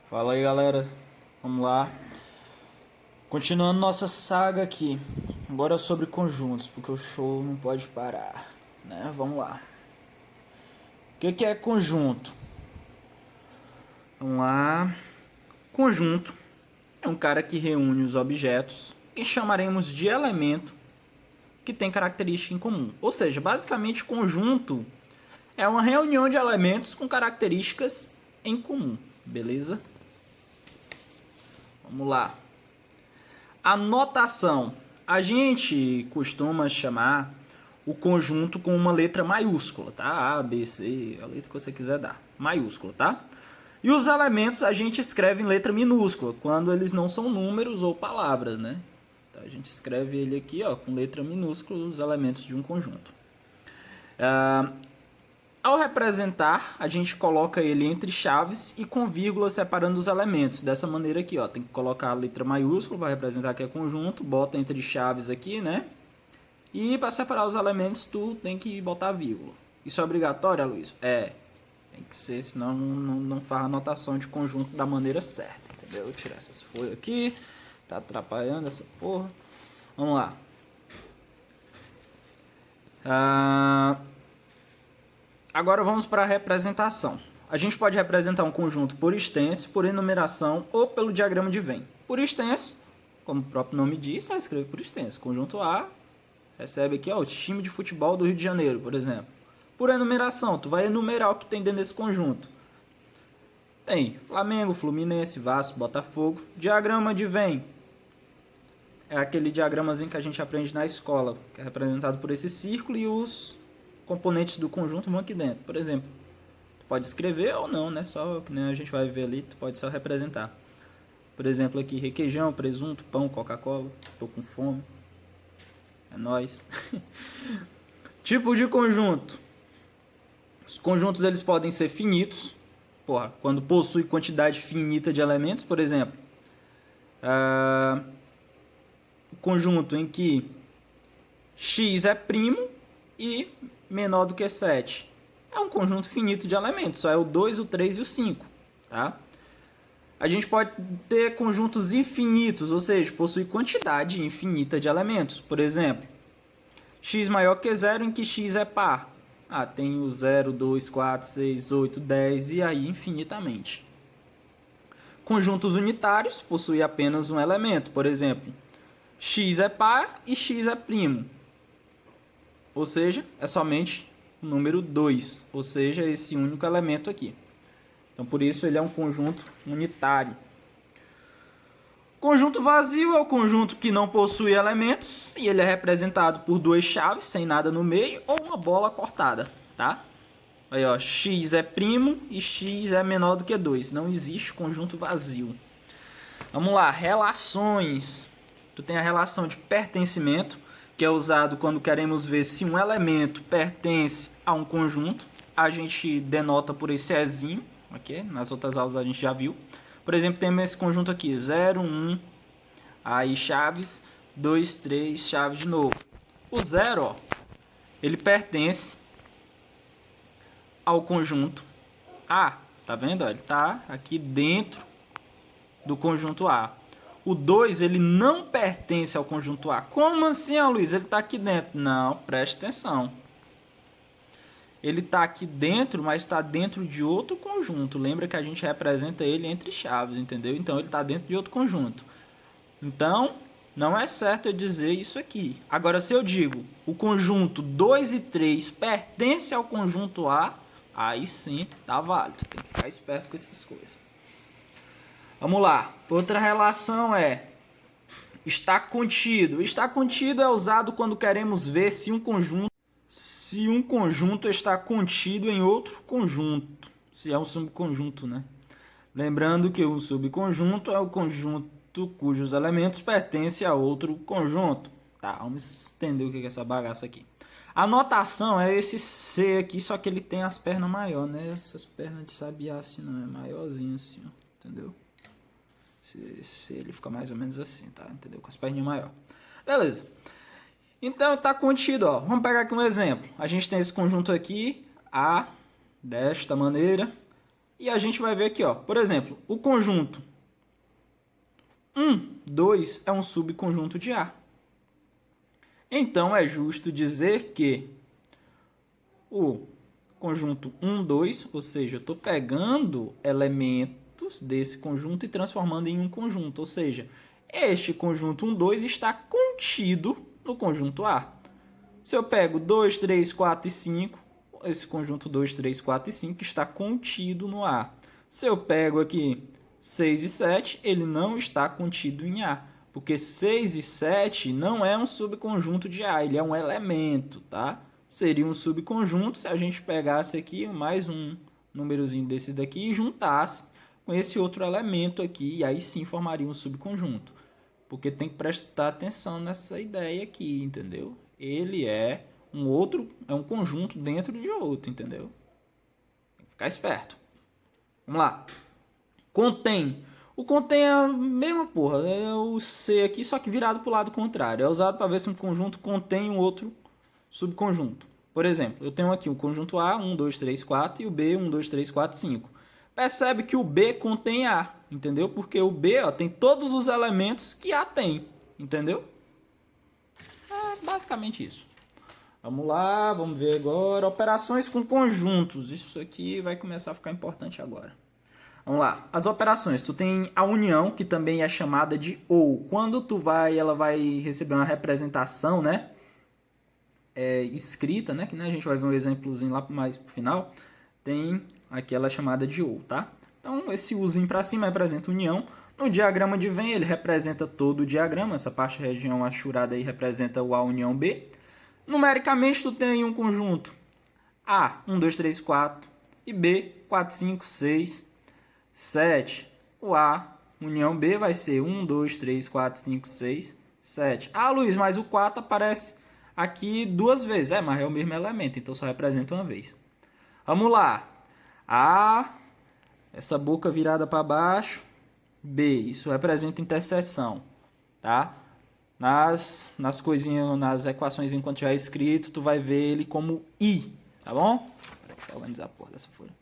Fala aí, galera, vamos lá. Continuando nossa saga aqui, agora sobre conjuntos, porque o show não pode parar, né? Vamos lá. O que é conjunto? Vamos lá. Conjunto é um cara que reúne os objetos que chamaremos de elemento que tem característica em comum. Ou seja, basicamente conjunto é uma reunião de elementos com características em comum, beleza? Vamos lá. A notação. A gente costuma chamar o conjunto com uma letra maiúscula, tá? A, B, C, a letra que você quiser dar. Maiúscula, tá? E os elementos a gente escreve em letra minúscula, quando eles não são números ou palavras, né? Então a gente escreve ele aqui, ó, com letra minúscula, os elementos de um conjunto. Ao representar, a gente coloca ele entre chaves e com vírgula separando os elementos. Dessa maneira aqui, ó, tem que colocar a letra maiúscula para representar que é conjunto, bota entre chaves aqui, né? E para separar os elementos, tu tem que botar vírgula. Isso é obrigatório, Luiz? É. Tem que ser, senão não faz a notação de conjunto da maneira certa, entendeu? Vou tirar essas folhas aqui, tá atrapalhando essa porra. Vamos lá. Agora vamos para a representação. A gente pode representar um conjunto por extenso, por enumeração ou pelo diagrama de Venn. Por extenso, como o próprio nome diz, vai escrever por extenso. Conjunto A recebe aqui, ó, o time de futebol do Rio de Janeiro, por exemplo. Por enumeração, tu vai enumerar o que tem dentro desse conjunto. Tem Flamengo, Fluminense, Vasco, Botafogo. Diagrama de Venn é aquele diagramazinho que a gente aprende na escola, que é representado por esse círculo e os componentes do conjunto vão aqui dentro. Por exemplo, tu pode escrever ou não, né? Só que nem a gente vai ver ali, tu pode só representar. Por exemplo, aqui requeijão, presunto, pão, Coca-Cola. Tô com fome. É nóis. Tipo de conjunto. Os conjuntos eles podem ser finitos. Porra, quando possui quantidade finita de elementos, por exemplo. Conjunto em que x é primo e menor do que 7. É um conjunto finito de elementos, só é o 2, o 3 e o 5, tá? A gente pode ter conjuntos infinitos, ou seja, possui quantidade infinita de elementos. Por exemplo, x maior que 0 em que x é par. Tem o 0, 2, 4, 6, 8, 10 e aí infinitamente. Conjuntos unitários possuem apenas um elemento. Por exemplo, x é par e x é primo. Ou seja, é somente o número 2, ou seja, esse único elemento aqui. Então, por isso, ele é um conjunto unitário. Conjunto vazio é o conjunto que não possui elementos e ele é representado por duas chaves, sem nada no meio, ou uma bola cortada, tá? Aí, ó, x é primo e x é menor do que 2. Não existe conjunto vazio. Vamos lá, relações. Tu tem a relação de pertencimento, que é usado quando queremos ver se um elemento pertence a um conjunto. A gente denota por esse Ezinho, ok? Nas outras aulas a gente já viu. Por exemplo, temos esse conjunto aqui, 0, 1, aí chaves, 2, 3, chaves de novo. O 0, ó, ele pertence ao conjunto A, tá vendo? Ele tá aqui dentro do conjunto A. O 2, ele não pertence ao conjunto A. Como assim, Luiz? Ele está aqui dentro. Não, preste atenção. Ele está aqui dentro, mas está dentro de outro conjunto. Lembra que a gente representa ele entre chaves, entendeu? Então, ele está dentro de outro conjunto. Então, não é certo eu dizer isso aqui. Agora, se eu digo o conjunto 2 e 3 pertence ao conjunto A, aí sim, tá válido. Tem que ficar esperto com essas coisas. Vamos lá. Outra relação é está contido. Está contido é usado quando queremos ver se um conjunto está contido em outro conjunto. Se é um subconjunto, né? Lembrando que um subconjunto é o conjunto cujos elementos pertencem a outro conjunto. Tá, vamos entender o que é essa bagaça aqui. A notação é esse C aqui, só que ele tem as pernas maiores, né? Essas pernas de sabiá assim, não é maiorzinho assim, ó, entendeu? Se ele fica mais ou menos assim, tá? Entendeu? Com as perninhas maiores. Beleza. Então, tá contido, ó. Vamos pegar aqui um exemplo. A gente tem esse conjunto aqui, A, desta maneira. E a gente vai ver aqui, ó, por exemplo, o conjunto 1, 2 é um subconjunto de A. Então, é justo dizer que o conjunto 1, 2, ou seja, eu estou pegando elementos desse conjunto e transformando em um conjunto. Ou seja, este conjunto 1, 2 está contido no conjunto A. Se eu pego 2, 3, 4 e 5, esse conjunto 2, 3, 4 e 5 está contido no A. Se eu pego aqui 6 e 7, ele não está contido em A, porque 6 e 7 não é um subconjunto de A, ele é um elemento, tá? Seria um subconjunto se a gente pegasse aqui mais um númerozinho desses daqui e juntasse com esse outro elemento aqui, e aí sim formaria um subconjunto. Porque tem que prestar atenção nessa ideia aqui, entendeu? Ele é um conjunto dentro de outro, entendeu? Tem que ficar esperto. Vamos lá. Contém. O contém é a mesma porra. É o C aqui, só que virado para o lado contrário. É usado para ver se um conjunto contém um outro subconjunto. Por exemplo, eu tenho aqui o conjunto A, 1, 2, 3, 4, e o B, 1, 2, 3, 4, 5. Percebe que o B contém A, entendeu? Porque o B ó, tem todos os elementos que A tem, entendeu? É basicamente isso. Vamos lá, vamos ver agora. Operações com conjuntos. Isso aqui vai começar a ficar importante agora. Vamos lá. As operações. Tu tem a união, que também é chamada de ou. Quando ela vai receber uma representação, né? Escrita, né? Que né, a gente vai ver um exemplozinho lá mais pro final. Tem aquela chamada de ou, tá? Então, esse uzinho para cima representa união. No diagrama de Venn, ele representa todo o diagrama. Essa parte região achurada aí representa o A união B. Numericamente, tu tem um conjunto A, 1, 2, 3, 4, e B, 4, 5, 6, 7. O A, união B, vai ser 1, 2, 3, 4, 5, 6, 7. Ah, Luiz, mas o 4 aparece aqui duas vezes. Mas é o mesmo elemento, então só representa uma vez. Vamos lá. A, essa boca virada para baixo. B, isso representa interseção, tá? Nas coisinhas, nas equações enquanto já é escrito, tu vai ver ele como I, tá bom? Deixa eu organizar a porra dessa folha.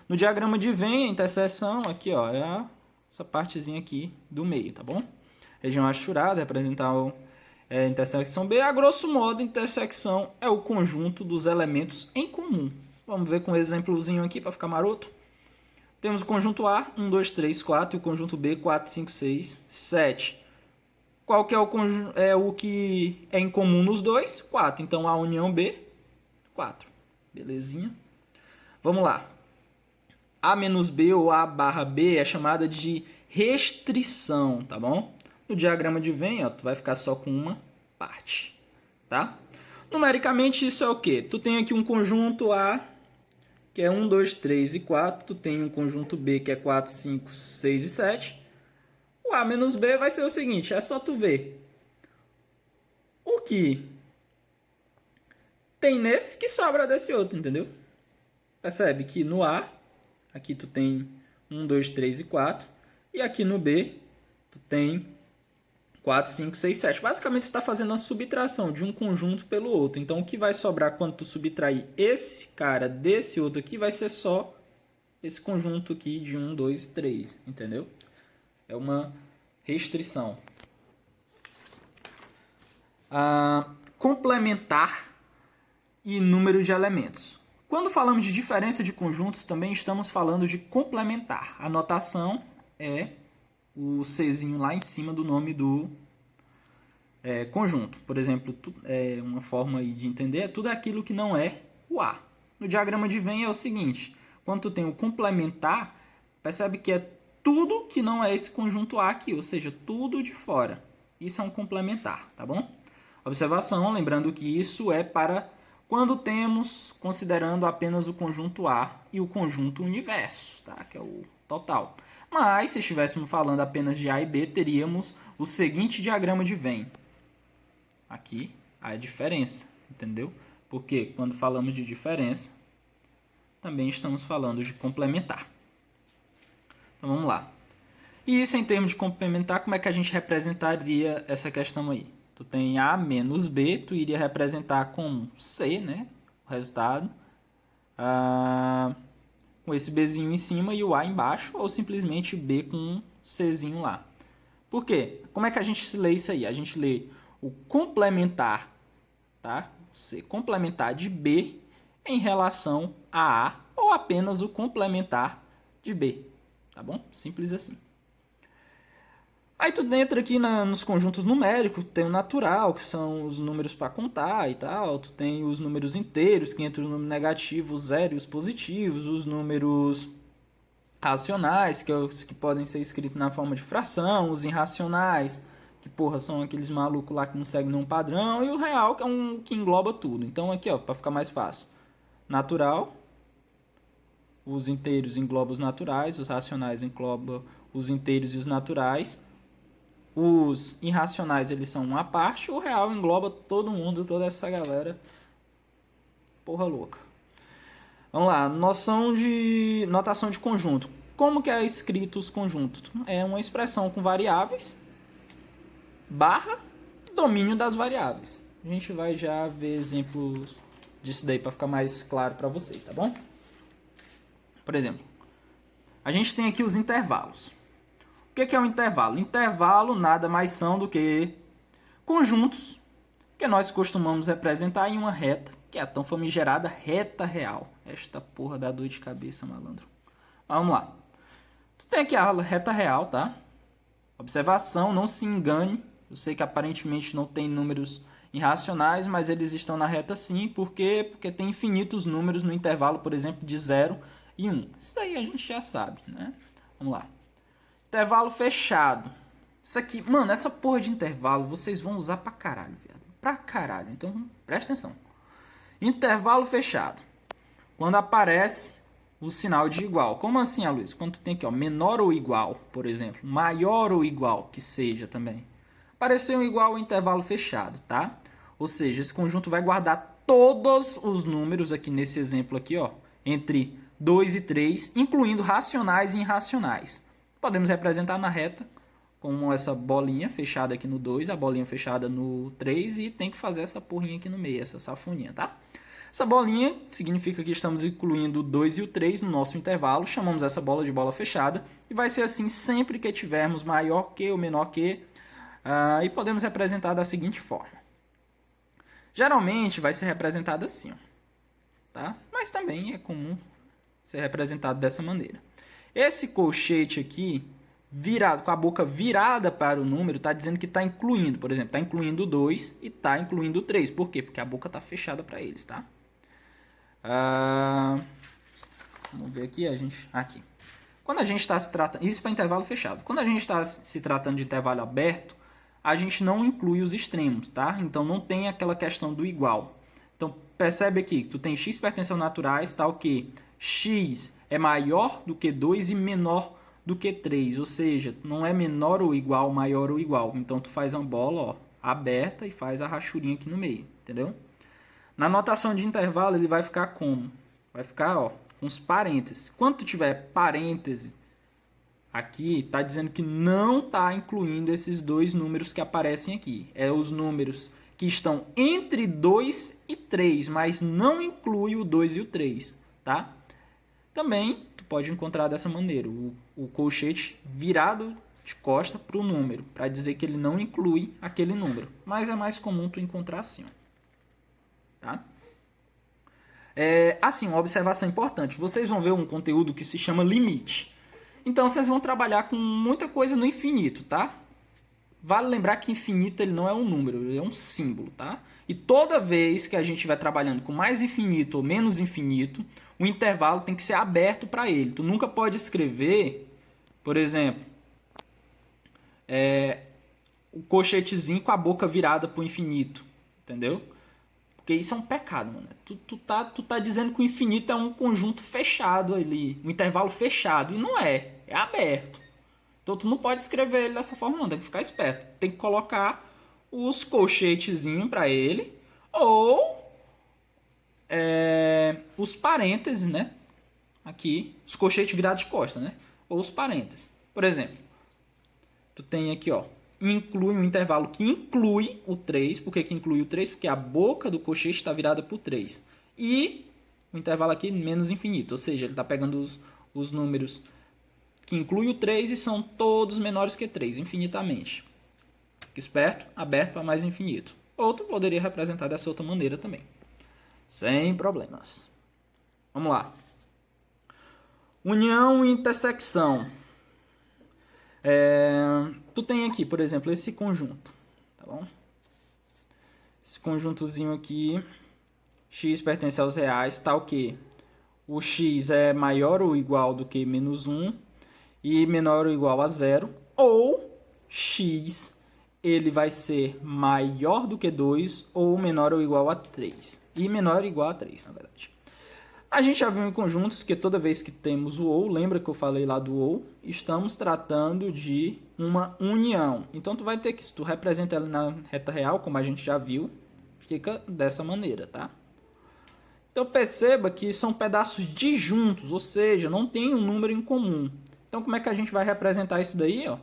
No diagrama de Venn, a interseção aqui, ó, é essa partezinha aqui do meio, tá bom? Região achurada, representar a intersecção B. A grosso modo, a intersecção é o conjunto dos elementos em comum. Vamos ver com um exemplozinho aqui para ficar maroto. Temos o conjunto A, 1, 2, 3, 4, e o conjunto B, 4, 5, 6, 7. Qual que é o que é em comum nos dois? 4. Então, A união B, 4. Belezinha? Vamos lá. A menos B ou A barra B é chamada de restrição, tá bom? No diagrama de Venn, ó, tu vai ficar só com uma parte, tá? Numericamente, isso é o quê? Tu tem aqui um conjunto A, que é 1, 2, 3 e 4. Tu tem um conjunto B, que é 4, 5, 6 e 7. O A menos B vai ser o seguinte, é só tu ver o que tem nesse que sobra desse outro, entendeu? Percebe que no A, aqui tu tem 1, 2, 3 e 4. E aqui no B, tu tem 4, 5, 6, 7. Basicamente, tu está fazendo a subtração de um conjunto pelo outro. Então, o que vai sobrar quando tu subtrair esse cara desse outro aqui vai ser só esse conjunto aqui de 1, 2 e 3, entendeu? É uma restrição. Complementar e número de elementos. Quando falamos de diferença de conjuntos, também estamos falando de complementar. A notação é o Czinho lá em cima do nome do conjunto. Por exemplo, uma forma aí de entender é tudo aquilo que não é o A. No diagrama de Venn é o seguinte, quando tu tem o complementar, percebe que é tudo que não é esse conjunto A aqui, ou seja, tudo de fora. Isso é um complementar, tá bom? Observação, lembrando que isso é para quando temos considerando apenas o conjunto A e o conjunto universo, tá? Que é o total. Mas, se estivéssemos falando apenas de A e B, teríamos o seguinte diagrama de Venn. Aqui, a diferença, entendeu? Porque quando falamos de diferença, também estamos falando de complementar. Então, vamos lá. E isso em termos de complementar, como é que a gente representaria essa questão aí? Tu tem A menos B, tu iria representar com C, né? O resultado. com esse Bzinho em cima e o A embaixo, ou simplesmente B com um Czinho lá. Por quê? Como é que a gente lê isso aí? A gente lê o complementar, tá? C complementar de B em relação a A, ou apenas o complementar de B, tá bom? Simples assim. Aí tu entra aqui nos conjuntos numéricos, tem o natural, que são os números para contar e tal. Tu tem os números inteiros, que entra o número negativo, o zero e os positivos. Os números racionais, que podem ser escritos na forma de fração. Os irracionais, que porra, são aqueles malucos lá que não seguem nenhum padrão. E o real, que é um que engloba tudo. Então aqui, ó, para ficar mais fácil. Natural, os inteiros englobam os naturais, os racionais englobam os inteiros e os naturais. Os irracionais, eles são uma parte, o real engloba todo mundo, toda essa galera. Porra louca. Vamos lá, notação de conjunto. Como que é escrito os conjuntos? É uma expressão com variáveis, barra, domínio das variáveis. A gente vai já ver exemplos disso daí para ficar mais claro para vocês, tá bom? Por exemplo, a gente tem aqui os intervalos. O que é um intervalo? Intervalo nada mais são do que conjuntos que nós costumamos representar em uma reta, que é a tão famigerada reta real. Esta porra dá dor de cabeça, malandro. Vamos lá. Tu tem aqui a reta real, tá? Observação, não se engane. Eu sei que aparentemente não tem números irracionais, mas eles estão na reta sim. Por quê? Porque tem infinitos números no intervalo, por exemplo, de 0 e 1. Isso aí a gente já sabe, né? Vamos lá. Intervalo fechado. Isso aqui, mano, essa porra de intervalo vocês vão usar pra caralho, viado. Pra caralho. Então, presta atenção. Intervalo fechado. Quando aparece o sinal de igual. Como assim, Luiz? Quando tu tem aqui, ó, menor ou igual, por exemplo. Maior ou igual, que seja também. Apareceu um igual ao intervalo fechado, tá? Ou seja, esse conjunto vai guardar todos os números aqui nesse exemplo aqui, ó. Entre 2 e 3, incluindo racionais e irracionais. Podemos representar na reta com essa bolinha fechada aqui no 2, a bolinha fechada no 3 e tem que fazer essa porrinha aqui no meio, essa safoninha, tá? Essa bolinha significa que estamos incluindo o 2 e o 3 no nosso intervalo, chamamos essa bola de bola fechada e vai ser assim sempre que tivermos maior que ou menor que, e podemos representar da seguinte forma. Geralmente vai ser representado assim, ó, tá? Mas também é comum ser representado dessa maneira. Esse colchete aqui, virado, com a boca virada para o número, está dizendo que está incluindo, por exemplo, está incluindo o 2 e está incluindo o 3. Por quê? Porque a boca está fechada para eles, tá? Vamos ver aqui, aqui. Quando a gente está se tratando, isso para intervalo fechado. Quando a gente está se tratando de intervalo aberto, a gente não inclui os extremos, tá? Então não tem aquela questão do igual. Então percebe aqui que tu tem x pertence aos naturais, tal que x é maior do que 2 e menor do que 3, ou seja, não é menor ou igual, maior ou igual. Então tu faz uma bola, ó, aberta e faz a rachurinha aqui no meio, entendeu? Na notação de intervalo ele vai ficar como? Vai ficar, ó, com os parênteses. Quando tu tiver parênteses aqui, tá dizendo que não tá incluindo esses dois números que aparecem aqui. É os números que estão entre 2 e 3, mas não inclui o 2 e o 3, tá? Também tu pode encontrar dessa maneira, o colchete virado de costa para o número, para dizer que ele não inclui aquele número. Mas é mais comum tu encontrar assim, ó. Tá? Assim, uma observação importante. Vocês vão ver um conteúdo que se chama limite. Então vocês vão trabalhar com muita coisa no infinito, tá? Vale lembrar que infinito ele não é um número, ele é um símbolo, tá? E toda vez que a gente vai trabalhando com mais infinito ou menos infinito, o intervalo tem que ser aberto para ele. Tu nunca pode escrever, por exemplo, o colchetezinho com a boca virada para o infinito, entendeu? Porque isso é um pecado, mano. Tu tá dizendo que o infinito é um conjunto fechado ali, um intervalo fechado, e não é, é aberto. Então tu não pode escrever ele dessa forma não, tem que ficar esperto. Tem que colocar os colchetezinhos para ele, ou os parênteses, né? Aqui, os colchetes virados de costas, né? Ou os parênteses. Por exemplo, tu tem aqui, ó, inclui um intervalo que inclui o 3. Por que inclui o 3? Porque a boca do colchete está virada para o 3. E o intervalo aqui menos infinito, ou seja, ele está pegando os números que incluem o 3 e são todos menores que 3, infinitamente. Fique esperto, aberto para mais infinito. Outro poderia representar dessa outra maneira também. Sem problemas. Vamos lá. União e intersecção. Tu tem aqui, por exemplo, esse conjunto. Tá bom? Esse conjuntozinho aqui, x pertence aos reais, tá o quê? O x é maior ou igual do que menos 1 e menor ou igual a 0. Ou x ele vai ser maior do que 2 ou menor ou igual a 3. E menor ou igual a 3, na verdade. A gente já viu em conjuntos que toda vez que temos o ou, lembra que eu falei lá do ou, estamos tratando de uma união. Então, tu vai ter que, se tu representa ela na reta real, como a gente já viu, fica dessa maneira, tá? Então, perceba que são pedaços disjuntos, ou seja, não tem um número em comum. Então, como é que a gente vai representar isso daí? Ó?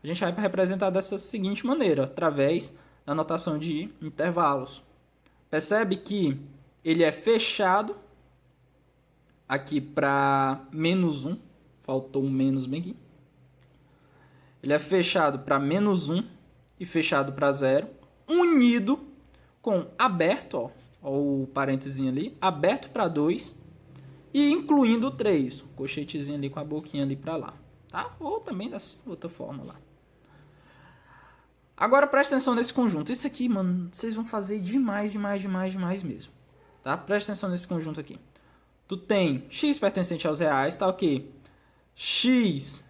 A gente vai representar dessa seguinte maneira, através da notação de intervalos. Percebe que ele é fechado aqui para menos 1, faltou um menos bem aqui. Ele é fechado para menos 1 e fechado para 0, unido com aberto, ó o parênteses ali, aberto para 2 e incluindo o 3, o colchetezinho ali com a boquinha ali para lá, tá? Ou também dessa outra forma lá. Agora presta atenção nesse conjunto. Isso aqui, mano, vocês vão fazer demais mesmo, tá? Presta atenção nesse conjunto aqui. Tu tem x pertencente aos reais, tá ok? X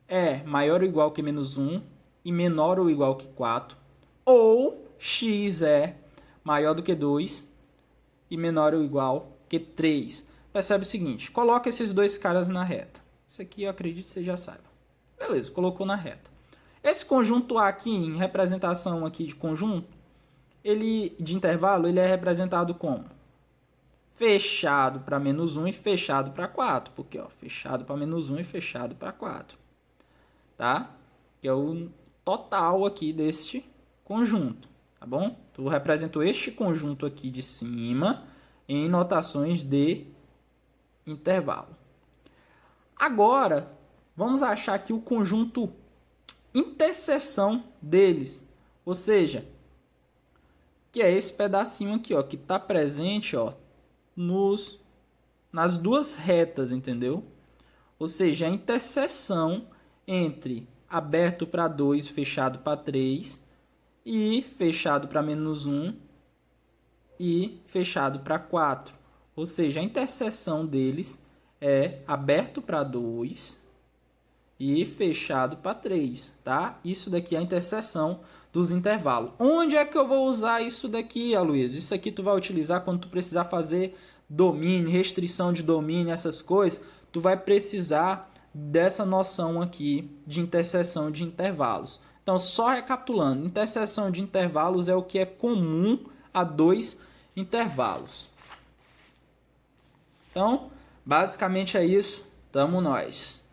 é maior ou igual que menos 1 e menor ou igual que 4. Ou x é maior do que 2 e menor ou igual que 3. Percebe o seguinte, coloca esses dois caras na reta. Isso aqui eu acredito que você já saiba. Beleza, colocou na reta. Esse conjunto A aqui, em representação aqui de conjunto, ele de intervalo, ele é representado como? Fechado para menos 1 e fechado para 4. Porque, ó, fechado para menos 1 e fechado para 4. Tá? Que é o total aqui deste conjunto. Tá bom? Tu representou este conjunto aqui de cima em notações de intervalo. Agora, vamos achar aqui o conjunto interseção deles. Ou seja, que é esse pedacinho aqui, ó, que está presente, ó, nas duas retas, entendeu? Ou seja, a interseção entre aberto para 2 e fechado para 3 e fechado para menos 1 e fechado para 4. Ou seja, a interseção deles é aberto para 2 e fechado para 3, tá? Isso daqui é a interseção dos intervalos. Onde é que eu vou usar isso daqui, Aloysio? Isso aqui tu vai utilizar quando tu precisar fazer domínio, restrição de domínio, essas coisas. Tu vai precisar dessa noção aqui de interseção de intervalos. Então, só recapitulando, interseção de intervalos é o que é comum a dois intervalos. Então, basicamente é isso. Tamo nós.